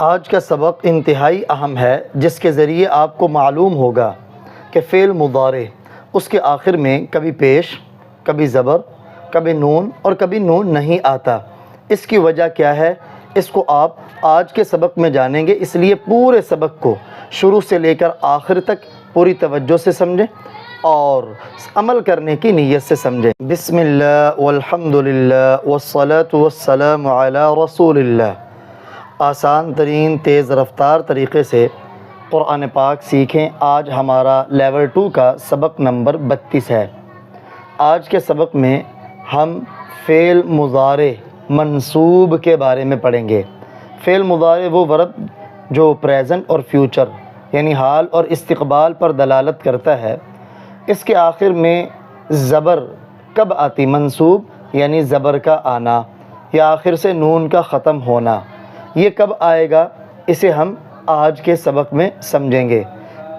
آج کا سبق انتہائی اہم ہے، جس کے ذریعے آپ کو معلوم ہوگا کہ فعل مضارع اس کے آخر میں کبھی پیش، کبھی زبر، کبھی نون اور کبھی نون نہیں آتا۔ اس کی وجہ کیا ہے، اس کو آپ آج کے سبق میں جانیں گے، اس لیے پورے سبق کو شروع سے لے کر آخر تک پوری توجہ سے سمجھیں اور عمل کرنے کی نیت سے سمجھیں۔ بسم اللہ والحمد للہ والصلاة والسلام علی رسول اللہ۔ آسان ترین تیز رفتار طریقے سے قرآن پاک سیکھیں۔ آج ہمارا لیول 2 کا سبق نمبر 32 ہے۔ آج کے سبق میں ہم فعل مضارع منصوب کے بارے میں پڑھیں گے۔ فعل مضارع وہ ورب جو پریزنٹ اور فیوچر یعنی حال اور استقبال پر دلالت کرتا ہے۔ اس کے آخر میں زبر کب آتی، منصوب یعنی زبر کا آنا یا آخر سے نون کا ختم ہونا، یہ کب آئے گا، اسے ہم آج کے سبق میں سمجھیں گے۔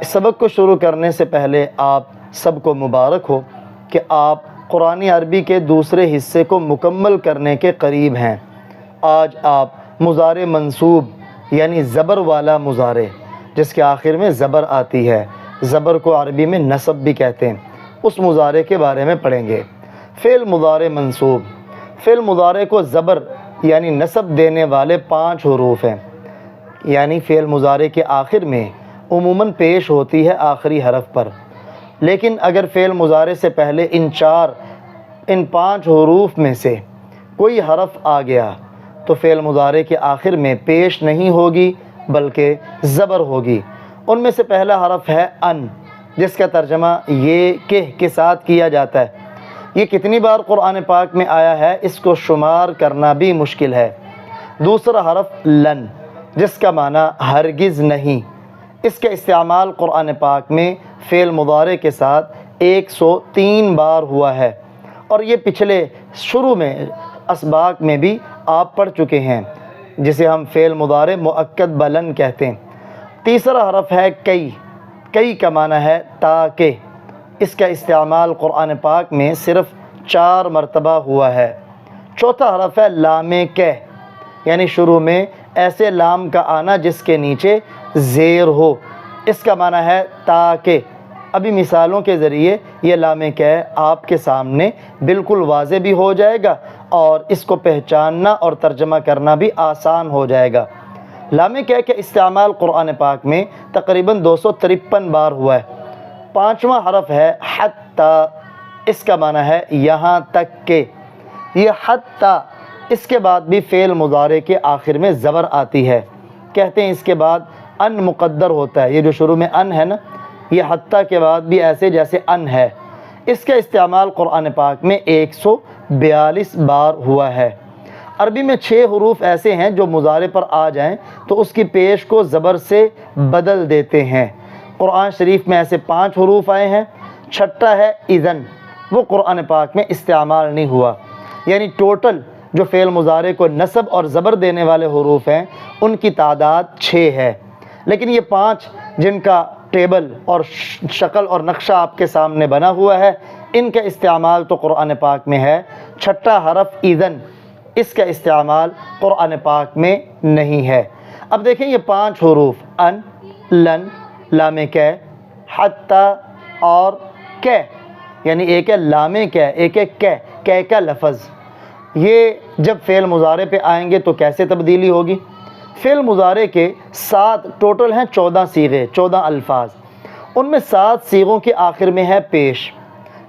اس سبق کو شروع کرنے سے پہلے آپ سب کو مبارک ہو کہ آپ قرآن عربی کے دوسرے حصے کو مکمل کرنے کے قریب ہیں۔ آج آپ مضارع منصوب یعنی زبر والا مضارع جس کے آخر میں زبر آتی ہے، زبر کو عربی میں نصب بھی کہتے ہیں، اس مضارع کے بارے میں پڑھیں گے۔ فعل مضارع منصوب، فعل مضارع کو زبر یعنی نصب دینے والے 5 حروف ہیں، یعنی فعل مضارع کے آخر میں عموماً پیش ہوتی ہے آخری حرف پر، لیکن اگر فعل مضارع سے پہلے ان 5 حروف میں سے کوئی حرف آ گیا تو فعل مضارع کے آخر میں پیش نہیں ہوگی بلکہ زبر ہوگی۔ ان میں سے پہلا حرف ہے ان، جس کا ترجمہ یہ کہ کے ساتھ کیا جاتا ہے۔ یہ کتنی بار قرآن پاک میں آیا ہے اس کو شمار کرنا بھی مشکل ہے۔ دوسرا حرف لن، جس کا معنی ہرگز نہیں، اس کا استعمال قرآن پاک میں فعل مضارع کے ساتھ 103 بار ہوا ہے، اور یہ پچھلے شروع میں اسباق میں بھی آپ پڑھ چکے ہیں، جسے ہم فعل مضارع مؤکد بلن کہتے ہیں۔ تیسرا حرف ہے کئی، کئی کا معنی ہے تاکہ، اس کا استعمال قرآن پاک میں صرف 4 مرتبہ ہوا ہے۔ چوتھا حرف ہے لام کہ، یعنی شروع میں ایسے لام کا آنا جس کے نیچے زیر ہو، اس کا معنی ہے تاکہ۔ ابھی مثالوں کے ذریعے یہ لام کہ آپ کے سامنے بالکل واضح بھی ہو جائے گا اور اس کو پہچاننا اور ترجمہ کرنا بھی آسان ہو جائے گا۔ لام کہ کا استعمال قرآن پاک میں تقریباً 253 بار ہوا ہے۔ 5واں حرف ہے حتی، اس کا معنی ہے یہاں تک کہ۔ یہ حتی، اس کے بعد بھی فعل مضارع کے آخر میں زبر آتی ہے، کہتے ہیں اس کے بعد ان مقدر ہوتا ہے۔ یہ جو شروع میں ان ہے نا، یہ حتی کے بعد بھی ایسے جیسے ان ہے۔ اس کا استعمال قرآن پاک میں 142 بار ہوا ہے۔ عربی میں 6 حروف ایسے ہیں جو مضارع پر آ جائیں تو اس کی پیش کو زبر سے بدل دیتے ہیں۔ قرآن شریف میں ایسے 5 حروف آئے ہیں۔ چھٹا ہے اذن، وہ قرآن پاک میں استعمال نہیں ہوا، یعنی ٹوٹل جو فعل مضارع کو نصب اور زبر دینے والے حروف ہیں ان کی تعداد 6 ہے، لیکن یہ 5 جن کا ٹیبل اور شکل اور نقشہ آپ کے سامنے بنا ہوا ہے، ان کا استعمال تو قرآن پاک میں ہے۔ چھٹا حرف اذن، اس کا استعمال قرآن پاک میں نہیں ہے۔ اب دیکھیں یہ 5 حروف ان، لن، لام کہ، حتی اور کہ، یعنی ایک ہے لام کہ، ایک ہے کہ کا لفظ، یہ جب فعل مضارع پہ آئیں گے تو کیسے تبدیلی ہوگی؟ فعل مضارع کے 7 ٹوٹل ہیں، 14 صیغے، 14 الفاظ، ان میں 7 صیغوں کے آخر میں ہے پیش۔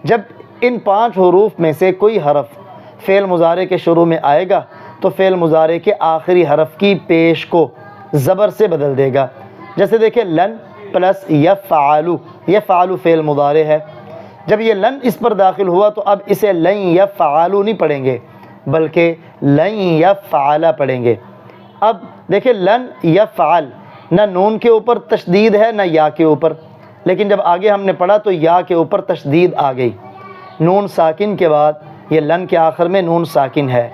جب ان 5 حروف میں سے کوئی حرف فعل مضارع کے شروع میں آئے گا تو فعل مضارع کے آخری حرف کی پیش کو زبر سے بدل دے گا۔ جیسے دیکھیں لن پلس یفعلوا، یفعلوا فعل مضارع ہے، جب یہ لن اس پر داخل ہوا تو اب اسے لن یفعلوا نہیں پڑھیں گے بلکہ لن یفعل پڑھیں گے۔ اب دیکھیں لن یفعل، نہ نون کے اوپر تشدید ہے نہ یا کے اوپر، لیکن جب آگے ہم نے پڑھا تو یا کے اوپر تشدید آ گئی۔ نون ساکن کے بعد یہ لن کے آخر میں نون ساکن ہے،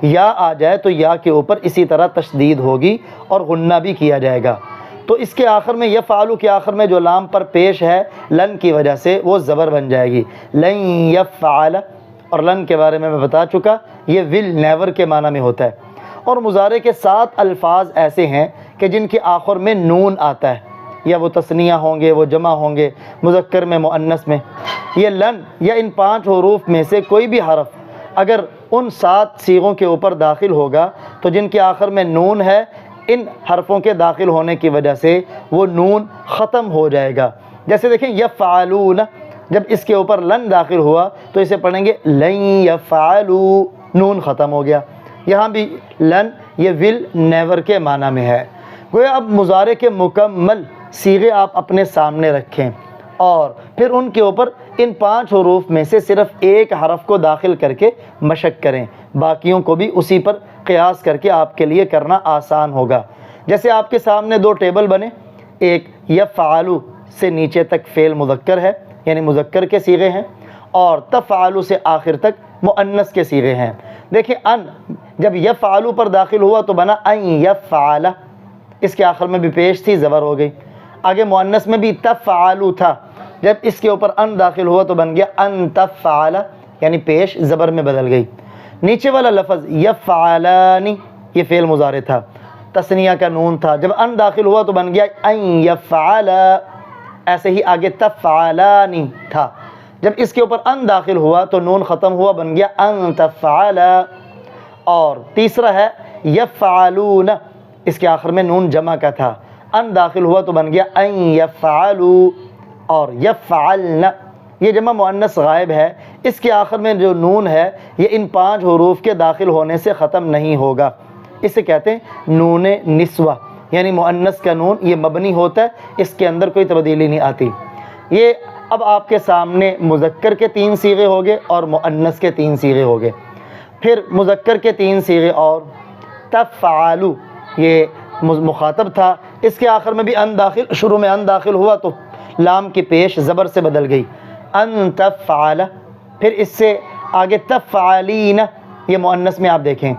یا آ جائے تو یا کے اوپر اسی طرح تشدید ہوگی اور غنہ بھی کیا جائے گا، تو اس کے آخر میں یفعلوا کے آخر میں جو لام پر پیش ہے لن کی وجہ سے وہ زبر بن جائے گی، لن یفعل۔ اور لن کے بارے میں بتا چکا، یہ ول نیور کے معنی میں ہوتا ہے، اور مضارع کے 7 الفاظ ایسے ہیں کہ جن کے آخر میں نون آتا ہے، یا وہ تثنیہ ہوں گے، وہ جمع ہوں گے، مذکر میں، مؤنث میں۔ یہ لن یا ان 5 حروف میں سے کوئی بھی حرف اگر ان 7 صیغوں کے اوپر داخل ہوگا تو جن کے آخر میں نون ہے، ان حرفوں کے داخل ہونے کی وجہ سے وہ نون ختم ہو جائے گا۔ جیسے دیکھیں یفعلون، جب اس کے اوپر لن داخل ہوا تو اسے پڑھیں گے لن یفعلوا، نون ختم ہو گیا۔ یہاں بھی لن یہ ول نیور کے معنی میں ہے۔ گویا اب مضارع کے مکمل صیغے آپ اپنے سامنے رکھیں اور پھر ان کے اوپر ان 5 حروف میں سے صرف ایک حرف کو داخل کر کے مشق کریں، باقیوں کو بھی اسی پر قیاس کر کے آپ کے لیے کرنا آسان ہوگا۔ جیسے آپ کے سامنے 2 ٹیبل بنے، ایک یفعلوا سے نیچے تک فعل مذکر ہے، یعنی مذکر کے صیغے ہیں، اور تفعلوا سے آخر تک مؤنث کے صیغے ہیں۔ دیکھیں ان جب یفعلوا پر داخل ہوا تو بنا ان یفعل، اس کے آخر میں بھی پیش تھی، زبر ہو گئی۔ آگے مؤنث میں بھی تفعلوا تھا، جب اس کے اوپر ان داخل ہوا تو بن گیا ان تفعل، یعنی پیش زبر میں بدل گئی۔ نیچے والا لفظ یفعلانی یہ فعل مضارع تھا، تثنیہ کا نون تھا، جب ان داخل ہوا تو بن گیا ان یفعل۔ ایسے ہی آگے تفعلانی تھا، جب اس کے اوپر ان داخل ہوا تو نون ختم ہوا، بن گیا ان تفعل۔ اور تیسرا ہے یفعلون، اس کے آخر میں نون جمع کا تھا، ان داخل ہوا تو بن گیا ان یفعلوا۔ اور یفعلن یہ جمع مؤنث غائب ہے، اس کے آخر میں جو نون ہے یہ ان 5 حروف کے داخل ہونے سے ختم نہیں ہوگا، اسے کہتے ہیں نون نسوہ، یعنی مؤنث کا نون یہ مبنی ہوتا ہے، اس کے اندر کوئی تبدیلی نہیں آتی۔ یہ اب آپ کے سامنے مذکر کے 3 صیغے ہو گئے اور مؤنث کے 3 صیغے ہو گئے۔ پھر مذکر کے 3 صیغے اور تفعلوا یہ مخاطب تھا، اس کے آخر میں بھی ان داخل، شروع میں ان داخل ہوا تو لام کی پیش زبر سے بدل گئی، ان تفعل۔ پھر اس سے آگے تفعلین، یہ مؤنث میں آپ دیکھیں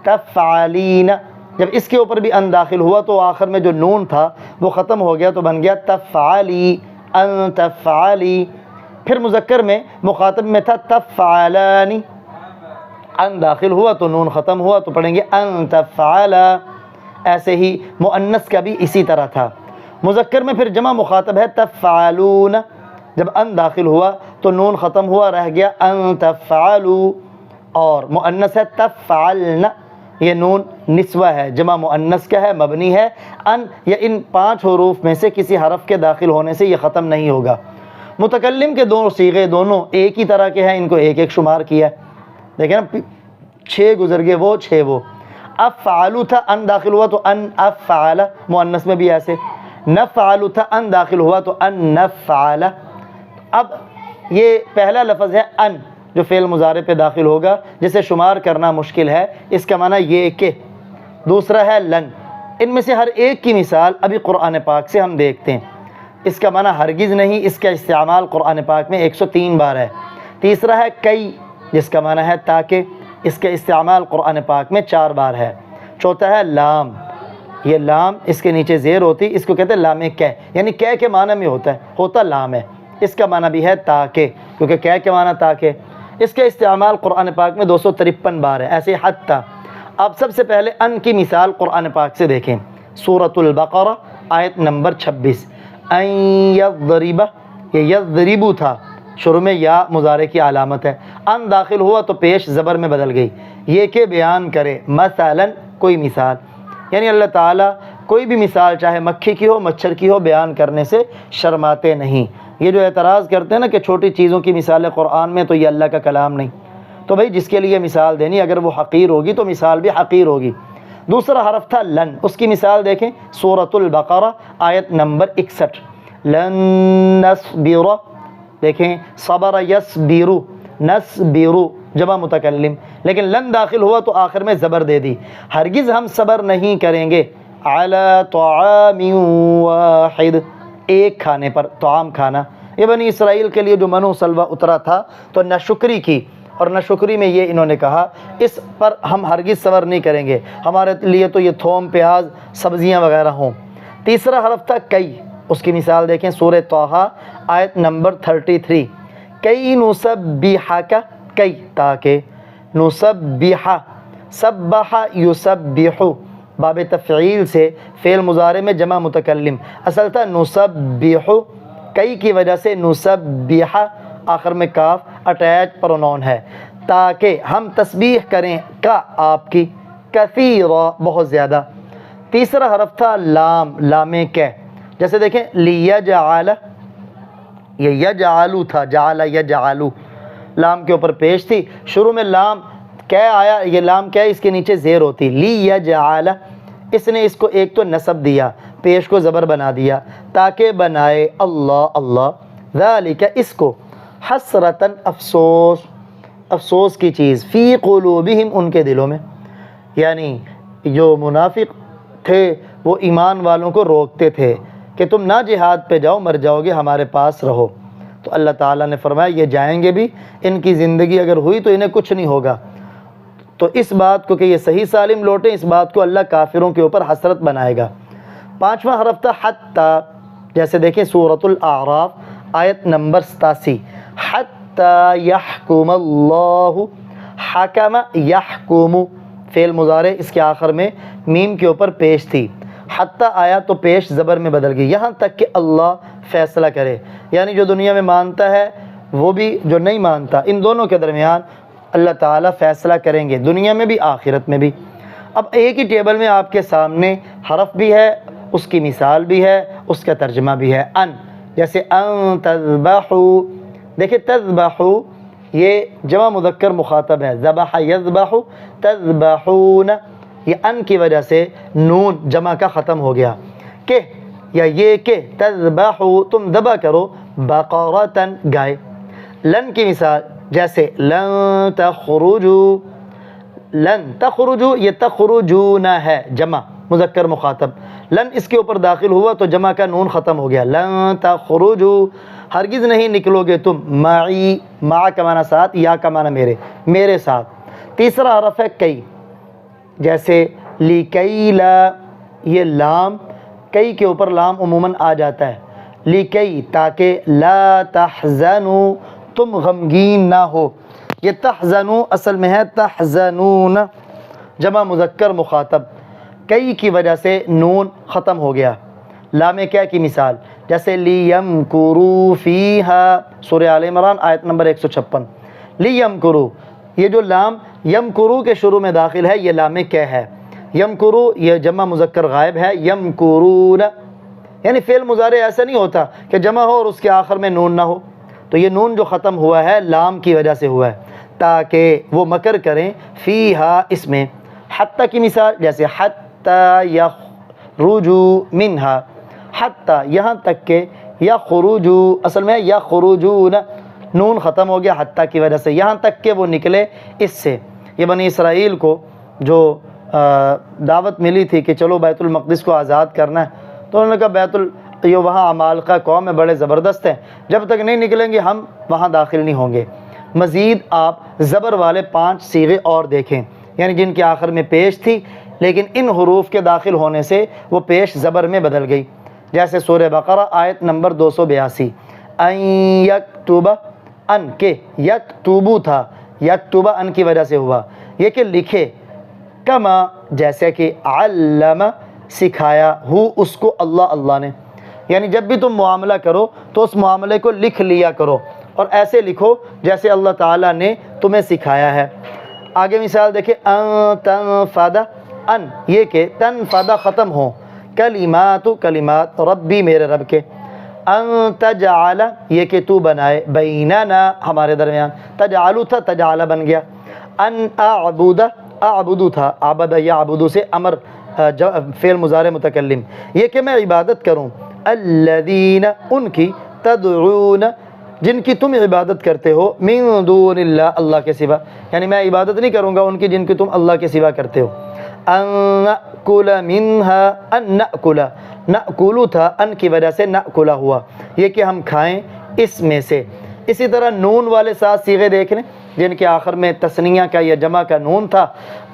تفعلین، جب اس کے اوپر بھی ان داخل ہوا تو آخر میں جو نون تھا وہ ختم ہو گیا تو بن گیا تفعلی، ان تفعلی۔ پھر مذکر میں مخاطب میں تھا تفعلانی، ان داخل ہوا تو نون ختم ہوا تو پڑھیں گے ان تفعل۔ ایسے ہی مؤنث کا بھی اسی طرح تھا۔ مذکر میں پھر جمع مخاطب ہے تفعلون، جب ان داخل ہوا تو نون ختم ہوا، رہ گیا ان تفعلوا۔ اور مؤنث ہے تفعلن، یہ نون نسوہ ہے، جمع مؤنث کا ہے، مبنی ہے، ان یا ان 5 حروف میں سے کسی حرف کے داخل ہونے سے یہ ختم نہیں ہوگا۔ متکلم کے 2 صیغے دونوں ایک ہی طرح کے ہیں، ان کو ایک ایک شمار کیا ہے، دیکھیں نا 6 گزر گئے، وہ 6 وہ۔ افعلوا تھا، ان داخل ہوا تو ان افعل، مؤنث میں بھی ایسے۔ نفعل تھا، ان داخل ہوا تو ان نفعل۔ اب یہ پہلا لفظ ہے ان، جو فعل مضارع پہ داخل ہوگا، جسے شمار کرنا مشکل ہے، اس کا معنی یہ کہ۔ دوسرا ہے لن، ان میں سے ہر ایک کی مثال ابھی قرآن پاک سے ہم دیکھتے ہیں۔ اس کا معنی ہرگز نہیں، اس کا استعمال قرآن پاک میں 103 بار ہے۔ تیسرا ہے کئی، جس کا معنی ہے تاکہ، اس کا استعمال قرآن پاک میں 4 بار ہے۔ چوتھا ہے لام، یہ لام اس کے نیچے زیر ہوتی، اس کو کہتے ہیں لام کہ، یعنی کہ کے معنی میں ہوتا لام ہے، اس کا معنی بھی ہے تاکہ، کیونکہ کہ کے معنی تاکہ۔ اس کا استعمال قرآن پاک میں 253 بار ہے، ایسے حتی۔ اب سب سے پہلے ان کی مثال قرآن پاک سے دیکھیں، سورۃ البقرہ آیت نمبر 26، ان یضرب، یہ یضرب تھا، شروع میں یا مضارع کی علامت ہے، ان داخل ہوا تو پیش زبر میں بدل گئی، یہ کہ بیان کرے، مثلا کوئی مثال، یعنی اللہ تعالیٰ کوئی بھی مثال چاہے مکھی کی ہو، مچھر کی ہو، بیان کرنے سے شرماتے نہیں۔ یہ جو اعتراض کرتے ہیں نا کہ چھوٹی چیزوں کی مثال قرآن میں، تو یہ اللہ کا کلام نہیں، تو بھائی جس کے لیے مثال دینی اگر وہ حقیر ہوگی تو مثال بھی حقیر ہوگی۔ دوسرا حرف تھا لن، اس کی مثال دیکھیں، سورۃ البقرہ آیت نمبر 61، لن نصبر، دیکھیں صبر یصبر، نصبر جمع متکلم، لیکن لن داخل ہوا تو آخر میں زبر دے دی، ہرگز ہم صبر نہیں کریں گے، علی طعام واحد، ایک کھانے پر، طعام کھانا۔ یہ بنی اسرائیل کے لیے جو منو سلوہ اترا تھا تو ناشکری کی، اور ناشکری میں یہ انہوں نے کہا اس پر ہم ہرگز صبر نہیں کریں گے، ہمارے لیے تو یہ تھوم، پیاز، سبزیاں وغیرہ ہوں۔ تیسرا حرف تھا کئی، اس کی مثال دیکھیں، سورہ طٰہٰ آیت نمبر 33، کئی نسبحک، کئی تاکہ، نسبح سبح یسبح باب تفعیل سے فعل مضارع میں جمع متکلم، اصل تھا نسبح، کئی کی وجہ سے نسبح، آخر میں کاف اٹیچ پرونون ہے، تاکہ ہم تسبیح کریں کا آپ کی، کثیرا بہت زیادہ۔ تیسرا حرف تھا لام، لام کہ، جیسے دیکھیں لیجعل، یہ یجعلو تھا، جعل یجعلو، لام کے اوپر پیش تھی، شروع میں لام کیا آیا، یہ لام کیا ہے، اس کے نیچے زیر ہوتی، لیجعل، اس نے اس کو ایک تو نصب دیا، پیش کو زبر بنا دیا، تاکہ بنائے اللہ اللہ، ذالک اس کو، حسرتاً افسوس، افسوس کی چیز، فی قلوبہم ان کے دلوں میں، یعنی جو منافق تھے وہ ایمان والوں کو روکتے تھے کہ تم نہ جہاد پہ جاؤ، مر جاؤ گے، ہمارے پاس رہو، تو اللہ تعالیٰ نے فرمایا یہ جائیں گے بھی، ان کی زندگی اگر ہوئی تو انہیں کچھ نہیں ہوگا، تو اس بات کو کہ یہ صحیح سالم لوٹیں، اس بات کو اللہ کافروں کے اوپر حسرت بنائے گا۔ پانچواں حرف تھا حتی، جیسے دیکھیں سورۃ الاعراف آیت نمبر 87، حتی یحکم اللہ، حکم یحکم، فعل مضارع اس کے آخر میں میم کے اوپر پیش تھی، حتی آیا تو پیش زبر میں بدل گئی، یہاں تک کہ اللہ فیصلہ کرے، یعنی جو دنیا میں مانتا ہے وہ بھی جو نہیں مانتا، ان دونوں کے درمیان اللہ تعالیٰ فیصلہ کریں گے، دنیا میں بھی آخرت میں بھی۔ اب ایک ہی ٹیبل میں آپ کے سامنے حرف بھی ہے، اس کی مثال بھی ہے، اس کا ترجمہ بھی ہے، ان، جیسے ان تذبحوا، دیکھیں تذبحوا یہ جمع مذکر مخاطب ہے، ذبح یذبح، تذبحون، یہ ان کی وجہ سے نون جمع کا ختم ہو گیا، کہ یا یہ کہ تذبحوا تم ذبح کرو، بقرۃ گائے۔ لن کی مثال جیسے لن تخرجوا، لن تخرجوا یہ تخرجون ہے، جمع مذکر مخاطب، لن اس کے اوپر داخل ہوا تو جمع کا نون ختم ہو گیا، لن تخرجوا ہرگز نہیں نکلو گے تم، معی، مع کا معنی ساتھ، یا کا معنی میرے، میرے ساتھ۔ تیسرا حرف ہے کئی، جیسے لکی لا، یہ لام کئی کے اوپر لام عموماً آ جاتا ہے، لکی تاکہ، لا تحزنوا تم غمگین نہ ہو، یہ تحزنوا اصل میں ہے تحزنون، جمع مذکر مخاطب، کئی کی وجہ سے نون ختم ہو گیا۔ لام کیا کی مثال جیسے لیمکروا فیہا، سورہ آل عمران آیت نمبر 156، لیمکروا، یہ جو لام یمکروا کے شروع میں داخل ہے یہ لام کیا ہے، یمکروا یہ جمع مذکر غائب ہے، یمکرون، یعنی فعل مضارع ایسا نہیں ہوتا کہ جمع ہو اور اس کے آخر میں نون نہ ہو، تو یہ نون جو ختم ہوا ہے لام کی وجہ سے ہوا ہے، تاکہ وہ مکر کریں، فیہا اس میں۔ حتی کی مثال جیسے حتی یخرجوا منہا، حتی یہاں تک کہ، یخرجوا اصل میں یخرجون، نون ختم ہو گیا حتی کی وجہ سے، یہاں تک کہ وہ نکلے اس سے۔ یہ بنی اسرائیل کو جو دعوت ملی تھی کہ چلو بیت المقدس کو آزاد کرنا ہے، تو انہوں نے کہا بیت یہ وہاں عمالقہ قوم ہے، بڑے زبردست ہیں، جب تک نہیں نکلیں گے ہم وہاں داخل نہیں ہوں گے۔ مزید آپ زبر والے 5 صیغے اور دیکھیں، یعنی جن کے آخر میں پیش تھی لیکن ان حروف کے داخل ہونے سے وہ پیش زبر میں بدل گئی، جیسے سورہ بقرہ آیت نمبر 282، ان یکتب، ان کے یکتبو تھا، یکتب ان کی وجہ سے ہوا، یہ کہ لکھے، کما جیسے کہ علم سکھایا، ہو اس کو اللہ اللہ نے، یعنی جب بھی تم معاملہ کرو تو اس معاملے کو لکھ لیا کرو اور ایسے لکھو جیسے اللہ تعالیٰ نے تمہیں سکھایا ہے۔ آگے مثال دیکھیں، ان تنفد، ان یہ کہ تنفد ختم ہو، کلمات کلمات ربی میرے رب کے، ان تجعل یہ کہ تو بنائے، بیننا ہمارے درمیان، تجعلو تھا تجعل بن گیا، ان اعبد، اعبدو تھا، عبد یعبدو سے امر فعل مضارع متکلم، یہ کہ میں عبادت کروں، الذین ان کی، تدعون جن کی تم عبادت کرتے ہو، من دون اللہ اللہ کے سوا، یعنی میں عبادت نہیں کروں گا ان کی جن کی تم اللہ کے سوا کرتے ہو، ان نأکل منہا، ان نأکل، نأکلو تھا ان کی وجہ سے نأکل ہوا، یہ کہ ہم کھائیں اس میں سے۔ اسی طرح نون والے 7 صیغے دیکھ لیں جن کے آخر میں تثنیہ کا یا جمع کا نون تھا،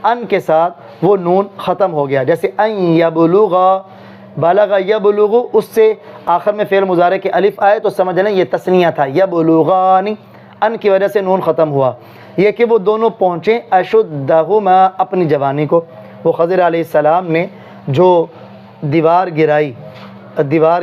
ان کے ساتھ وہ نون ختم ہو گیا، جیسے ان یبلغا، بلغ یبلغ، اس سے آخر میں فعل مضارع کے الف آئے تو سمجھ لیں یہ تثنیہ تھا، یبلغانی، ان کی وجہ سے نون ختم ہوا۔ یہ کہ وہ دونوں پہنچیں اشدہما اپنی جوانی کو۔ وہ خضر علیہ السلام نے جو دیوار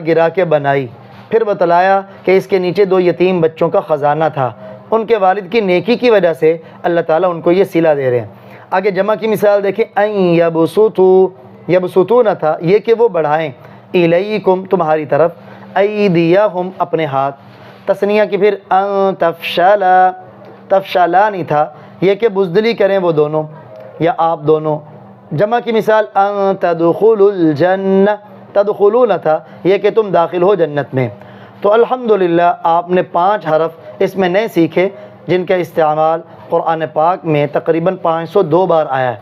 گرا کے بنائی، پھر بتلایا کہ اس کے نیچے 2 یتیم بچوں کا خزانہ تھا، ان کے والد کی نیکی کی وجہ سے اللہ تعالیٰ ان کو یہ صلہ دے رہے ہیں۔ آگے جمع کی مثال دیکھیں، ان یبسطون تھا، یہ کہ وہ بڑھائیں، الیکم تمہاری طرف، ایدیہم اپنے ہاتھ۔ تثنیہ کی پھر ان تفشلانی تھا، یہ کہ بزدلی کریں وہ دونوں یا آپ دونوں۔ جمع کی مثال ان تدخلوا الجنہ، تدخلون تھا، یہ کہ تم داخل ہو جنت میں۔ تو الحمدللہ آپ نے 5 حرف اس میں نئے سیکھے جن کا استعمال قرآن پاک میں تقریباً 502 بار آیا ہے،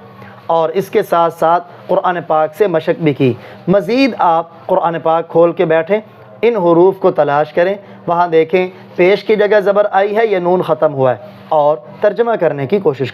اور اس کے ساتھ ساتھ قرآن پاک سے مشق بھی کی۔ مزید آپ قرآن پاک کھول کے بیٹھیں، ان حروف کو تلاش کریں، وہاں دیکھیں پیش کی جگہ زبر آئی ہے یا نون ختم ہوا ہے، اور ترجمہ کرنے کی کوشش کریں۔